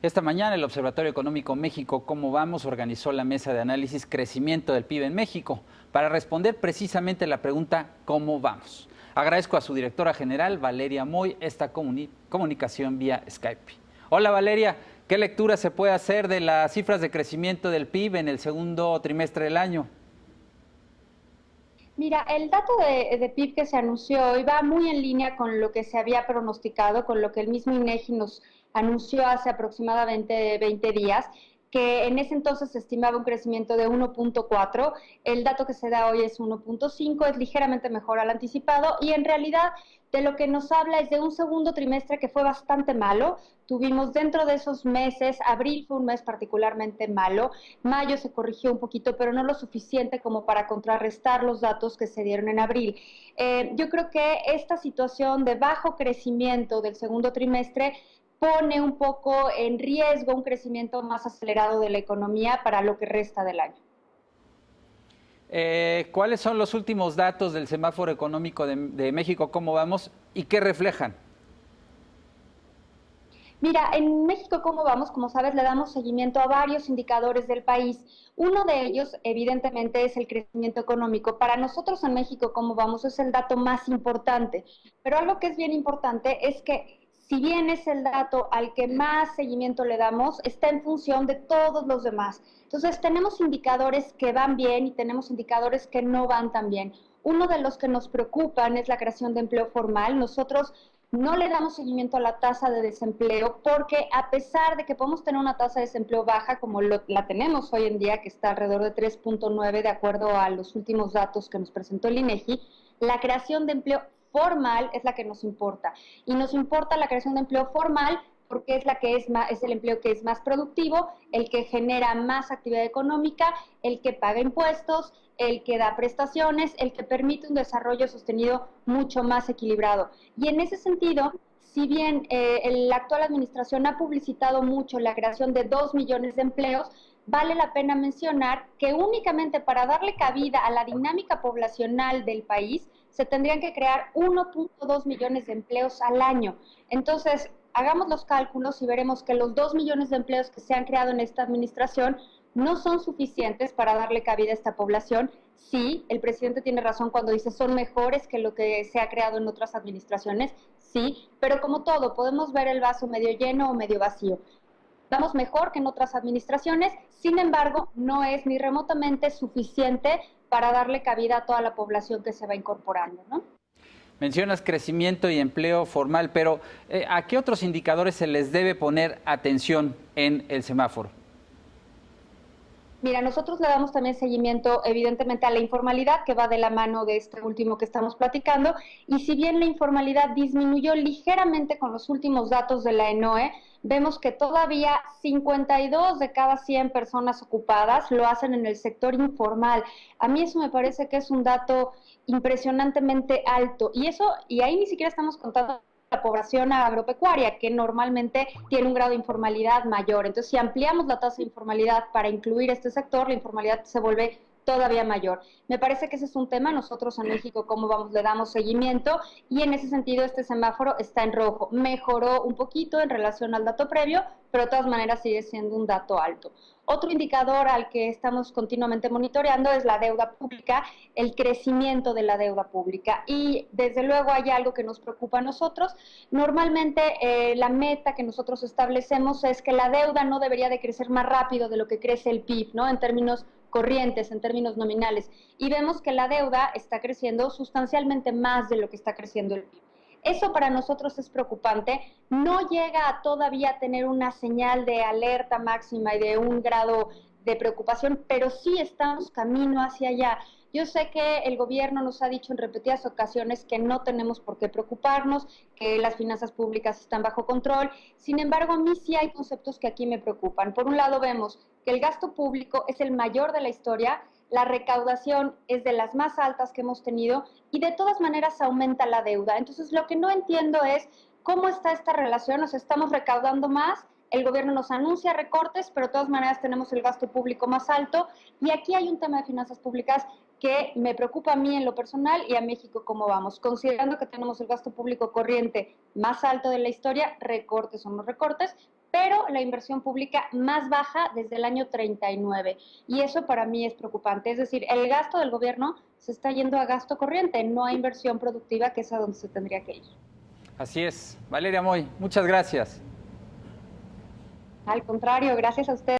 Esta mañana el Observatorio Económico México ¿Cómo vamos? Organizó la mesa de análisis Crecimiento del PIB en México para responder precisamente la pregunta ¿cómo vamos? Agradezco a su directora general, Valeria Moy, esta comunicación vía Skype. Hola Valeria, ¿qué lectura se puede hacer de las cifras de crecimiento del PIB en el segundo trimestre del año? Mira, el dato de PIB que se anunció hoy va muy en línea con lo que se había pronosticado, con lo que el mismo INEGI nos anunció hace aproximadamente 20 días, que en ese entonces se estimaba un crecimiento de 1.4, el dato que se da hoy es 1.5, es ligeramente mejor al anticipado y en realidad de lo que nos habla es de un segundo trimestre que fue bastante malo. Tuvimos dentro de esos meses, abril fue un mes particularmente malo, mayo se corrigió un poquito, pero no lo suficiente como para contrarrestar los datos que se dieron en abril. Yo creo que esta situación de bajo crecimiento del segundo trimestre pone un poco en riesgo un crecimiento más acelerado de la economía para lo que resta del año. ¿Cuáles son los últimos datos del semáforo económico de México ¿Cómo vamos? ¿Y qué reflejan? Mira, en México, ¿cómo vamos? Como sabes, le damos seguimiento a varios indicadores del país. Uno de ellos, evidentemente, es el crecimiento económico. Para nosotros en México, ¿cómo vamos? Es el dato más importante. Pero algo que es bien importante es que si bien es el dato al que más seguimiento le damos, está en función de todos los demás. Entonces, tenemos indicadores que van bien y tenemos indicadores que no van tan bien. Uno de los que nos preocupan es la creación de empleo formal. Nosotros no le damos seguimiento a la tasa de desempleo porque a pesar de que podemos tener una tasa de desempleo baja como la tenemos hoy en día, que está alrededor de 3.9 de acuerdo a los últimos datos que nos presentó el INEGI, la creación de empleo formal es la que nos importa. Y nos importa la creación de empleo formal porque es es el empleo que es más productivo, el que genera más actividad económica, el que paga impuestos, el que da prestaciones, el que permite un desarrollo sostenido mucho más equilibrado. Y en ese sentido, si bien la actual administración ha publicitado mucho la creación de 2 millones de empleos, vale la pena mencionar que únicamente para darle cabida a la dinámica poblacional del país se tendrían que crear 1.2 millones de empleos al año. Entonces, hagamos los cálculos y veremos que los 2 millones de empleos que se han creado en esta administración no son suficientes para darle cabida a esta población. Sí, el presidente tiene razón cuando dice son mejores que lo que se ha creado en otras administraciones, sí, pero como todo, podemos ver el vaso medio lleno o medio vacío. Vamos mejor que en otras administraciones, sin embargo, no es ni remotamente suficiente para darle cabida a toda la población que se va incorporando, ¿no? Mencionas crecimiento y empleo formal, pero ¿a qué otros indicadores se les debe poner atención en el semáforo? Mira, nosotros le damos también seguimiento, evidentemente, a la informalidad, que va de la mano de este último que estamos platicando, y si bien la informalidad disminuyó ligeramente con los últimos datos de la ENOE, vemos que todavía 52 de cada 100 personas ocupadas lo hacen en el sector informal. A mí eso me parece que es un dato impresionantemente alto, y ahí ni siquiera estamos contando la población agropecuaria, que normalmente tiene un grado de informalidad mayor. Entonces, si ampliamos la tasa de informalidad para incluir este sector, la informalidad se vuelve todavía mayor. Me parece que ese es un tema, nosotros en México, cómo vamos, le damos seguimiento y en ese sentido este semáforo está en rojo. Mejoró un poquito en relación al dato previo, pero de todas maneras sigue siendo un dato alto. Otro indicador al que estamos continuamente monitoreando es la deuda pública, el crecimiento de la deuda pública. Y desde luego hay algo que nos preocupa a nosotros. Normalmente la meta que nosotros establecemos es que la deuda no debería de crecer más rápido de lo que crece el PIB, ¿no? En términos corrientes, en términos nominales. Y vemos que la deuda está creciendo sustancialmente más de lo que está creciendo el PIB. Eso para nosotros es preocupante, no llega a todavía tener una señal de alerta máxima y de un grado de preocupación, pero sí estamos camino hacia allá. Yo sé que el gobierno nos ha dicho en repetidas ocasiones que no tenemos por qué preocuparnos, que las finanzas públicas están bajo control. Sin embargo, a mí sí hay conceptos que aquí me preocupan. Por un lado, vemos que el gasto público es el mayor de la historia, la recaudación es de las más altas que hemos tenido y de todas maneras aumenta la deuda. Entonces, lo que no entiendo es cómo está esta relación. Nos estamos recaudando más, el gobierno nos anuncia recortes, pero de todas maneras tenemos el gasto público más alto. Y aquí hay un tema de finanzas públicas que me preocupa a mí en lo personal y a México cómo vamos. Considerando que tenemos el gasto público corriente más alto de la historia, recortes o no recortes, pero la inversión pública más baja desde el año 39. Y eso para mí es preocupante. Es decir, el gasto del gobierno se está yendo a gasto corriente, no a inversión productiva, que es a donde se tendría que ir. Así es. Valeria Moy, muchas gracias. Al contrario, gracias a ustedes.